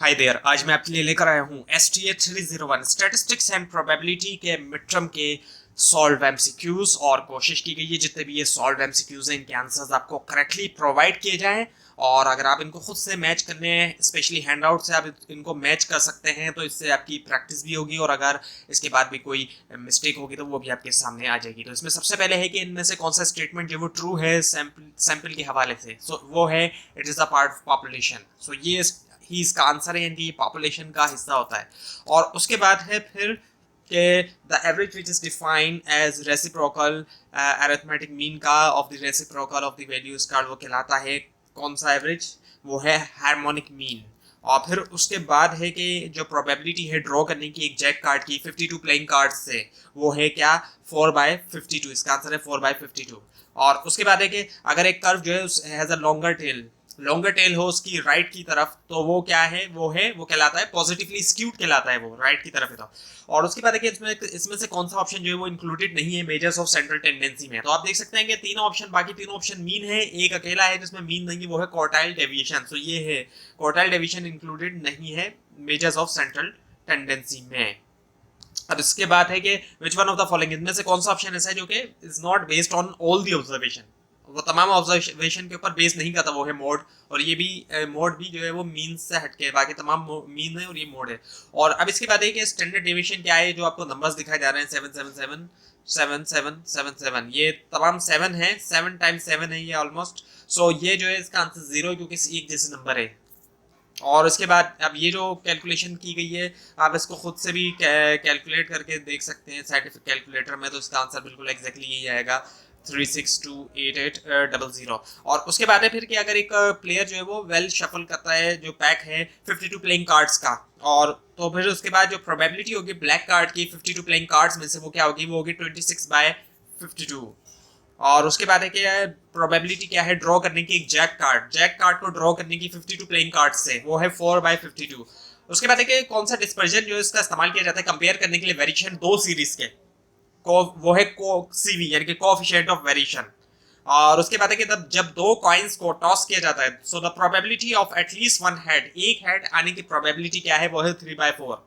Hi there, आज मैं आपके लिए लेकर आया हूँ STA 301 स्टैटिस्टिक्स एंड प्रोबेबिलिटी के मिड टर्म के सॉल्व एमसीक्यूज। और कोशिश की गई है जितने भी ये सॉल्व एमसीक्यूज हैं इनके आंसर्स आपको करेक्टली प्रोवाइड किए जाएं। और अगर आप इनको खुद से मैच करने हैं, स्पेशली हैंड आउट से आप इनको मैच कर सकते हैं, तो इससे आपकी प्रैक्टिस भी होगी और अगर इसके बाद भी कोई मिस्टेक होगी तो वो भी आपके सामने आ जाएगी। तो इसमें सबसे पहले है कि इनमें से कौन सा स्टेटमेंट जो वो ट्रू है सैंपल के हवाले से। सो वो है it is a part of population. So ये ही इसका आंसर है, यानी कि पॉपुलेशन का हिस्सा होता है। और उसके बाद है फिर कि the average which is defined as reciprocal arithmetic mean का of the reciprocal of the values का वो कहलाता है कौन सा एवरेज, वो है हार्मोनिक मीन। और फिर उसके बाद है कि जो प्रोबेबिलिटी है ड्रॉ करने की एक जैक कार्ड की 52 प्लेइंग कार्ड से, वो है क्या 4/52। इसका आंसर है 4/52। और उसके बाद है कि अगर एक कर्व जो है हैज अ लॉन्गर टेल हो उसकी राइट की तरफ, तो वो क्या है, वो कहलाता है पॉजिटिवली स्क्यूड कहलाता है, वो राइट की तरफ है। तो और उसके बाद है कि इसमें से कौन सा ऑप्शन जो है वो इंक्लूडेड नहीं है मेजर्स ऑफ सेंट्रल टेंडेंसी में। तो आप देख सकते हैं कि बाकी तीनों ऑप्शन मीन है, एक अकेला है जिसमें मीन नहीं है, वो है क्वार्टाइल डेविएशन। तो ये है क्वार्टाइल डेविएशन इंक्लूडेड नहीं है मेजर्स ऑफ सेंट्रल टेंडेंसी में। अब इसके बाद है कि which one of the following, इनमें से कौन सा ऑप्शन ऐसा है जो कि is not based on all the observation, वो तमाम ऑब्जर्वेशन के ऊपर बेस नहीं करता, वो है मोड। और ये भी मोड भी जो है वो मीन से हटके है, बाकी तमाम मीन है और ये मोड है। और अब इसके बाद है कि स्टैंडर्ड डेविएशन क्या है, जो आपको नंबर्स दिखाई जा रहे हैं 777 7777, ये तमाम 7 है, 7 टाइम्स 7 है ये ऑलमोस्ट। सो ये जो है इसका आंसर 0 है क्योंकि एक जैसे नंबर है। और उसके बाद अब ये जो कैलकुलेशन की गई है आप इसको खुद से भी कैलकुलेट करके देख सकते हैं साइंटिफिक कैलकुलेटर में, तो इसका आंसर बिल्कुल एग्जैक्टली यही आएगा 362880। और उसके बाद है फिर कि अगर एक प्लेयर जो है वो वेल शफल करता है, जो पैक है 52 प्लेइंग कार्ड्स का, और तो फिर उसके बाद जो प्रोबेबिलिटी होगी ब्लैक कार्ड की 52 प्लेइंग कार्ड्स में से, वो क्या होगी, वो होगी 26/52। और उसके बाद है कि प्रोबेबिलिटी क्या है ड्रॉ करने की एक जैक कार्ड को ड्रॉ करने की 52 प्लेइंग कार्ड से, वो है 4/52। उसके बाद है कि कौन सा डिस्पर्जन जो इसका इस्तेमाल किया जाता है कंपेयर करने के लिए वेरिएशन दो सीरीज के, वो है CV यानी कि कोएफिशिएंट ऑफ वेरिएशन। और उसके बाद है कि जब दो कॉइन्स को टॉस किया जाता है, so the probability of at least one head, एक हेड आने की प्रोबेबिलिटी क्या है, वो है 3/4।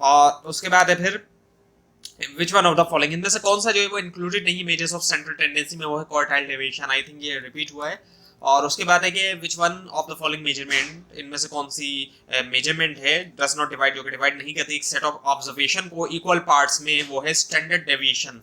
और उसके बाद है फिर which one of the following, इनमें से कौन सा जो है वो इंक्लूडेड नहीं मेजर्स ऑफ सेंट्रल टेंडेंसी में, वो है क्वार्टाइल डेविएशन। आई थिंक ये रिपीट हुआ है। और उसके बाद है कि which one of the following measurement, इनमें से कौन सी मेजरमेंट है डज नॉट डिवाइड, जो कि डिवाइड नहीं करती एक सेट ऑफ ऑब्जर्वेशन को इक्वल पार्ट्स में, वो है स्टैंडर्ड डेविएशन।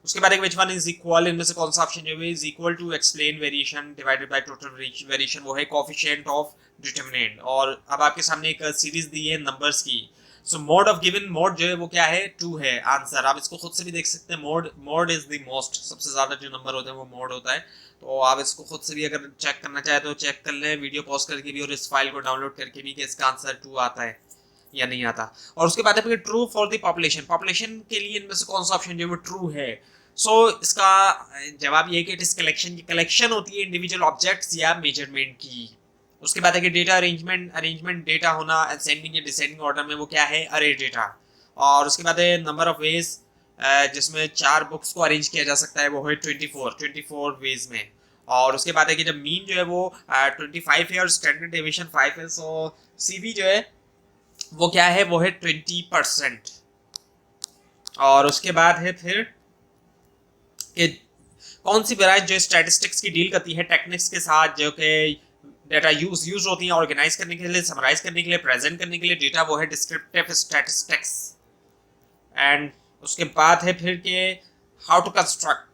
उसके बाद एक विच वन इज इक्वल, इनमें से कौन सा ऑप्शन जो है is equal to explain variation divided by total variation, वो है कोएफिशिएंट ऑफ डिटरमिनेंट। और अब आपके सामने एक सीरीज दी है नंबर्स की। सो मोड ऑफ गिवन मोड जो है वो क्या है 2 है आंसर। आप इसको खुद से भी देख सकते हैं, मोड इज द मोस्ट, सबसे ज्यादा जो नंबर होता है वो मोड होता है। तो आप इसको खुद से भी अगर चेक करना चाहे तो चेक कर लें, वीडियो पॉज करके भी और इस फाइल को डाउनलोड करके भी, कि इसका आंसर 2 आता है या नहीं आता। और उसके बाद है ट्रू फॉर द पॉपुलेशन के लिए इनमें से कौन सा ऑप्शन जो है वो ट्रू है। सो इसका जवाब ये है कि इट इज कलेक्शन की कलेक्शन होती है इंडिविजुअल ऑब्जेक्ट्स या मेजरमेंट की। उसके बाद है कि डेटा अरेंजमेंट डेटा होना असेंडिंग या डिसेंडिंग ऑर्डर में, वो क्या है अरे डेटा। और उसके बाद है नंबर ऑफ वेज जिसमें 4 बुक्स को अरेंज किया जा सकता है, वो है 24 वेज में। और उसके बाद है कि जब मीन जो है वो 25 है और स्टैंडर्ड डेविएशन 5 है, सो CV जो है वो क्या है, वो है 20%। और उसके बाद है फिर कि कौन सी ब्रांच जो स्टैटिस्टिक्स की डील करती है टेक्निक्स के साथ, जो कि डेटा यूज होती हैं ऑर्गेनाइज करने के लिए, समराइज करने के लिए, प्रेजेंट करने के लिए डेटा, वो है डिस्क्रिप्टिव स्टैटिस्टिक्स। एंड उसके बाद है फिर कि how to construct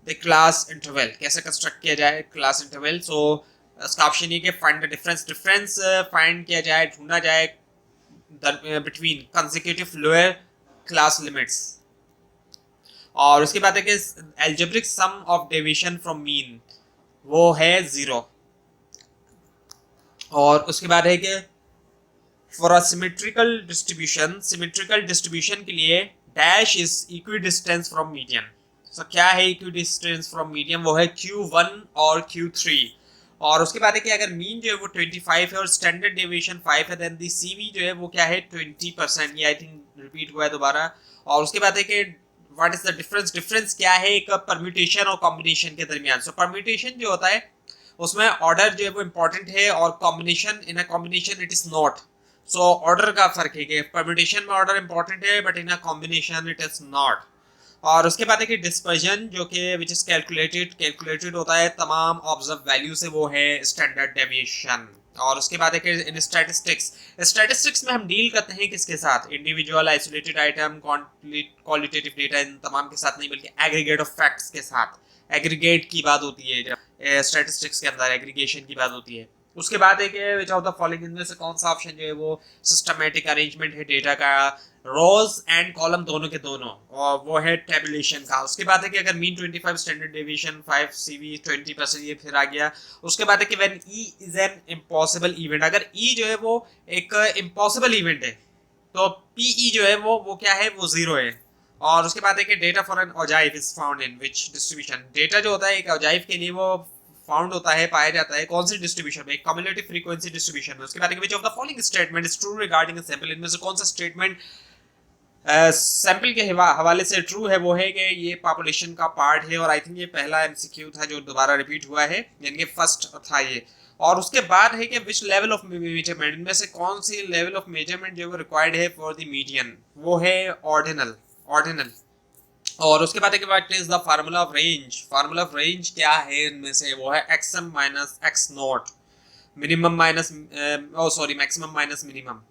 the class interval, कैसे कंस्ट्रक्ट किया जाए क्लास इंटरवल। सो इसका ऑप्शन ये कि फाइंड द डिफरेंस फाइंड किया जाए, ढूंढा जाए between consecutive lower class limits. और उसके बाद है कि algebraic sum of deviation from mean, वो है 0। और उसके बाद है कि फॉर अ सिमेट्रिकल डिस्ट्रीब्यूशन के लिए dash is equidistance from median. So क्या है इक्विडिस्टेंस फ्रॉम मीडियम, वो है Q1 और Q3। और उसके बाद है कि अगर मीन जो है वो 25 है और स्टैंडर्ड डेविएशन 5 है, देन दी CV जो है वो क्या है 20%। ये आई थिंक रिपीट हुआ है दोबारा। और उसके बाद है कि व्हाट इज द डिफरेंस क्या है एक परम्यूटेशन और कॉम्बिनेशन के दरमियान। सो परम्यूटेशन जो होता है उसमें ऑर्डर जो है वो इम्पोर्टेंट है और combination in a combination it is not. So order का फर्क है कि परम्यूटेशन में ऑर्डर इम्पोर्टेंट है but in a combination it is not. और उसके बाद है कि डिस्पर्जन जो कि विच इज कैलकुलेटेड होता है तमाम ऑब्जर्व वैल्यू से, वो है स्टैंडर्ड डेविएशन। और उसके बाद है कि इन स्टैटिस्टिक्स में हम डील करते हैं किसके साथ, individual isolated item qualitative data इन तमाम के साथ नहीं बल्कि एग्रीगेट ऑफ फैक्ट्स के साथ। एग्रीगेट की बात होती है जब स्टैटिस्टिक्स के अंदर एग्रीगेशन की बात होती है। उसके बाद है कि विच ऑफ द फॉलोइंग इनमें से कौन सा ऑप्शन जो है वो सिस्टमैटिक अरेंजमेंट है डेटा का, रोज एंड कॉलम दोनों के दोनों, और वो है टेबुलेशन का। उसके बाद है कि अगर मीन 25 स्टैंडर्ड डेविएशन 5 CV 20% ये फिर आ गया। उसके बाद है कि when E is an impossible event, अगर ई जो है वो एक इम्पॉसिबल इवेंट है तो पीई जो है वो क्या है, वो जीरो है। और उसके बाद है कि data for an ogive is found in which distribution, data जो होता है एक ऑजाइव के लिए वो फाउंड होता है, पाया जाता है कौन सी डिस्ट्रीब्यूशन में, एक कम्युलेटिव फ्रीक्वेंसी डिस्ट्रीब्यूशन में। उसके बाद which of the following statement is true regarding a sample, इनमें से कौन सा स्टेटमेंट सैंपल के हवाले से ट्रू है, वो है कि ये पॉपुलेशन का पार्ट है। और आई थिंक ये पहला एमसीक्यू था जो दोबारा रिपीट हुआ है, यानी कि फर्स्ट था ये। और उसके बाद है कि विच लेवल ऑफ मेजरमेंट, इनमें से कौन सी लेवल ऑफ मेजरमेंट जो रिक्वायर्ड है फॉर द मीडियन, वो है ऑर्डिनल। और उसके बाद है कि what is the formula of range, formula of range क्या है इनमें से, वो है xm minus x not, minimum minus maximum minus minimum.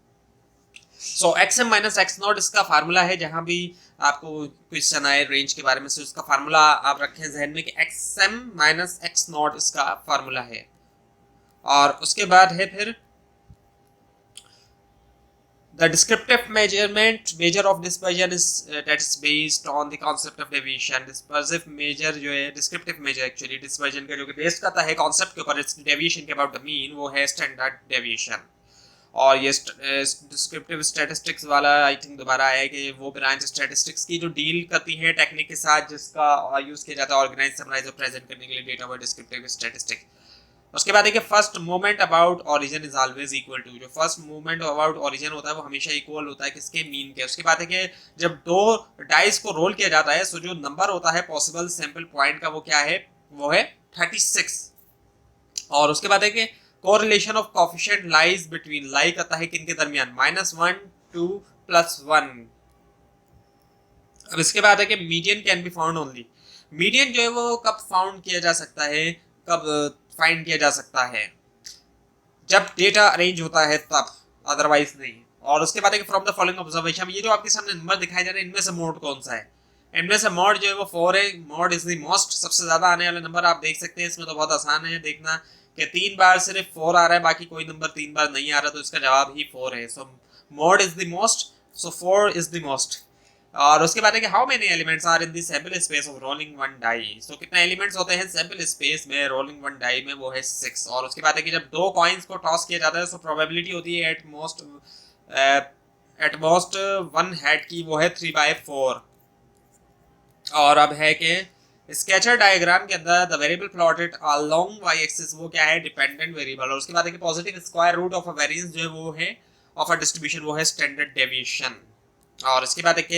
So xm minus x not इसका फार्मूला है, जहां भी आपको क्वेश्चन आए रेंज के बारे में से उसका फार्मूला आप रखें जहन में कि xm माइनस x नॉट इसका फार्मूला है। और उसके बाद है फिर the descriptive measure of dispersion is that is based on the concept of deviation। dispersive measure जो है descriptive measure actually dispersion का जो कि बेस्ड करता है concept के ऊपर deviation के about the mean, वो है standard deviation। और ये डिस्क्रिप्टिव स्टैटिस्टिक्स वाला आई थिंक दोबारा आया कि वो ब्रांच स्टैटिस्टिक्स की जो डील करती है टेक्निक के साथ जिसका यूज़ किया जाता है ऑर्गेनाइज समराइज और प्रेजेंट करने के लिए डेटा पर डिस्क्रिप्टिव स्टैटिस्टिक्स। उसके बाद है कि first movement about origin is always equal to, जो फर्स्ट मूवमेंट अबाउट ओरिजिन होता है वो हमेशा इक्वल होता है किसके, मीन के। उसके बाद है कि जब दो डाइस को रोल किया जाता है सो जो नंबर होता है पॉसिबल सैंपल पॉइंट का वो क्या है, वो है 36। और उसके बाद है कि correlation of coefficient lies between, lie करता है किन के दरमियान, -1 2 +1। अब इसके बाद है कि median can be found only, median जो है वो कब फाउंड किया जा सकता है, कब फाइंड किया जा सकता है, जब डेटा अरेंज होता है तब, अदरवाइज नहीं। और उसके बाद है कि फ्रॉम द फॉलोइंग ऑब्जर्वेशन, ये जो आपके सामने नंबर दिखाई जा रहे हैं इनमें से मोड कौन सा है, इनमें से मोड जो है वो 4 है। मोड इज द मोस्ट, सबसे ज्यादा आने वाला नंबर आप देख सकते हैं। इसमें तो बहुत आसान है देखना कि 3 बार सिर्फ 4 आ रहा है, बाकी कोई नंबर 3 बार नहीं आ रहा, तो इसका जवाब ही 4 है। So mode is the most, so 4 is the most. और उसके बाद है कि how many elements are in the sample space of rolling one die, so कितने एलिमेंट्स होते हैं सैंपल स्पेस में रोलिंग वन डाई में, वो है 6। और उसके बाद है कि जब दो कॉइन्स को टॉस किया जाता है सो प्रोबेबिलिटी होती है एट मोस्ट वन हेड की, वो है 3/4। और अब है कि स्केचर डायग्राम के अंदर the variable plotted along Y axis, वो क्या है, डिपेंडेंट वेरिएबल। और उसके बाद है कि positive square root of a variance जो है वो है ऑफ अ डिस्ट्रीब्यूशन, वो है स्टैंडर्ड डेविएशन। और इसके बाद है कि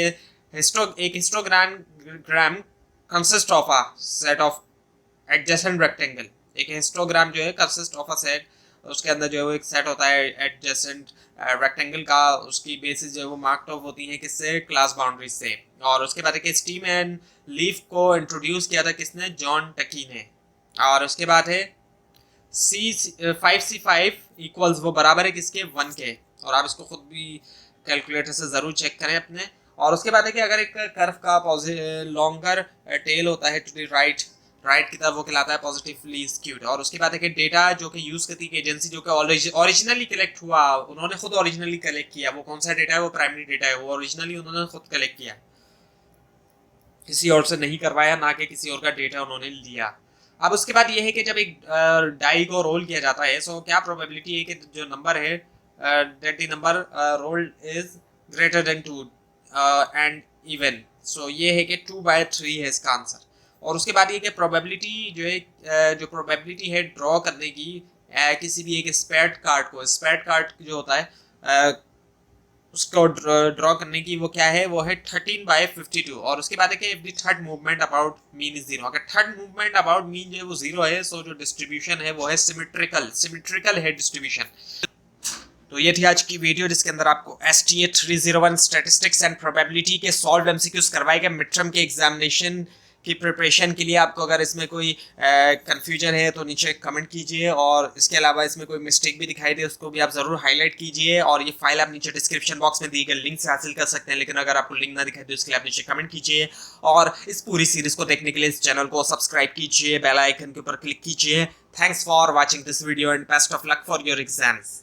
एक histogram consist of a set of adjacent rectangle, एक हिस्टोग्राम जो है कंसिस्ट ऑफ अ सेट, उसके अंदर जो है वो एक सेट होता है एडजेसेंट रेक्टेंगल का, उसकी बेसिस जो है वो मार्क्ड ऑफ होती है किससे, क्लास बाउंड्री से। और उसके बाद है कि स्टीम एंड लीफ को इंट्रोड्यूस किया था किसने, जॉन टकी ने। और उसके बाद है C5 इक्वल्स, वो बराबर है किसके, 1 के। और आप इसको खुद भी कैलकुलेटर से जरूर चेक करें अपने। और उसके बाद है कि अगर एक कर्व का लॉन्गर टेल होता है टू द राइट की तरफ, वो कहलाता है पॉजिटिवली स्क्यूड। और उसके बाद है कि डेटा जो कि यूज करती है एजेंसी जो कि ओरिजिनली कलेक्ट हुआ, उन्होंने खुद ओरिजिनली कलेक्ट किया, वो कौन सा डेटा है, वो प्राइमरी डेटा है, वो ओरिजिनली उन्होंने खुद कलेक्ट किया, किसी और से नहीं करवाया, ना कि किसी और का डेटा उन्होंने लिया। अब उसके बाद ये है कि जब एक डाई को रोल किया जाता है सो क्या प्रोबेबिलिटी है कि जो नंबर है that the number rolled is greater than 2 and even. So ये है कि 2/3 है इसका आंसर। और उसके बाद ये कि प्रोबेबिलिटी जो है जो प्रोबेबिलिटी है ड्रॉ करने की किसी भी एक स्पैट कार्ड को, स्पैट कार्ड जो होता है उसको ड्रॉ करने की वो क्या है, वो है 13/52। और उसके बाद है कि if the third movement about mean is zero, अगर थर्ड मूवमेंट अबाउट मीन जो है वो जीरो है, सो जो डिस्ट्रीब्यूशन है वो है सिमेट्रिकल है डिस्ट्रीब्यूशन। तो ये थी आज की वीडियो जिसके अंदर आपको STA 301 स्टैटिस्टिक्स एंड प्रोबेबिलिटी के सॉल्व MCQs करवाए गए मिड टर्म के एग्जामिनेशन की प्रिपरेशन के लिए। आपको अगर इसमें कोई कंफ्यूजन है तो नीचे कमेंट कीजिए, और इसके अलावा इसमें कोई मिस्टेक भी दिखाई दे उसको भी आप जरूर हाईलाइट कीजिए। और ये फाइल आप नीचे डिस्क्रिप्शन बॉक्स में दी गई लिंक से हासिल कर सकते हैं, लेकिन अगर आपको लिंक ना दिखाई दे उसके लिए आप नीचे कमेंट कीजिए। और इस पूरी सीरीज को देखने के लिए इस चैनल को सब्सक्राइब कीजिए, बेल आइकन के ऊपर क्लिक कीजिए। Thanks for watching this video and best of luck for your exams.